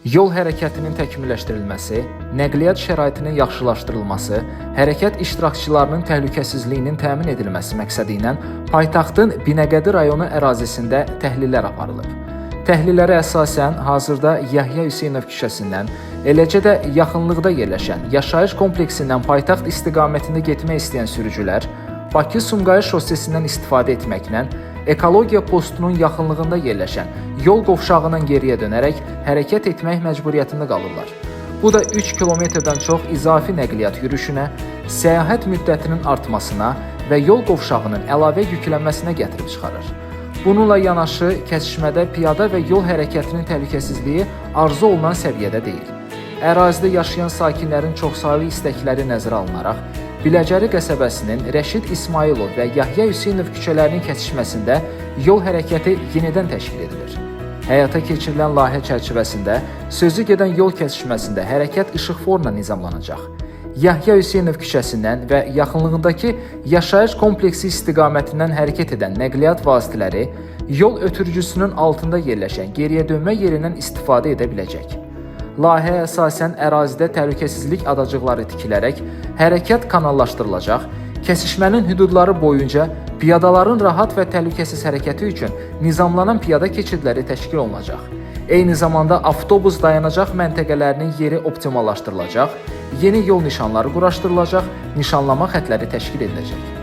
Yol hərəkətinin təkmilləşdirilməsi, nəqliyyat şəraitinin yaxşılaşdırılması, hərəkət iştirakçılarının təhlükəsizliyinin təmin edilməsi məqsədi ilə paytaxtın Binəqədi rayonu ərazisində təhlillər aparılıb. Təhlillərə əsasən hazırda Yahya Hüseynov küçəsindən, eləcə də yaxınlıqda yerləşən yaşayış kompleksindən paytaxt istiqamətində getmək istəyən sürücülər Bakı-Sumqayıt şossesindən istifadə etməklə ekologiya postunun yaxınlığında yerləşən yol qovşağından geriyə dönərək hərəkət etmək məcburiyyətində qalırlar. Bu da 3 kilometrdən çox izafi nəqliyyat yürüşünə, səyahət müddətinin artmasına və yol qovşağının əlavə yüklənməsinə gətirib çıxarır. Bununla yanaşı, kəsişmədə piyada və yol hərəkətinin təhlükəsizliyi arzu olunan səviyyədə deyil. Ərazidə yaşayan sakinlərin çoxsaylı istəkləri nəzərə alınaraq, Biləcəri qəsəbəsinin Rəşid İsmailov və Yahya Hüseynov küçələrinin kəsişməsində yol hərəkəti yenidən təşkil edilir. Həyata keçirilən layihə çərçivəsində sözü gedən yol kəsişməsində hərəkət işıqforla nizamlanacaq. Yahya Hüseynov küçəsindən və yaxınlığındakı yaşayış kompleksi istiqamətindən hərəkət edən nəqliyyat vasitələri yol ötürücüsünün altında yerləşən geriyə dönmə yerindən istifadə edə biləcək. Layihəyə əsasən ərazidə təhlükəsizlik adacıqları tikilərək hərəkət kanallaşdırılacaq, kəsişmənin hüdudları boyunca piyadaların rahat və təhlükəsiz hərəkəti üçün nizamlanan piyada keçidləri təşkil olunacaq. Eyni zamanda avtobus dayanacaq məntəqələrinin yeri optimallaşdırılacaq, yeni yol nişanları quraşdırılacaq, nişanlama xətləri təşkil ediləcək.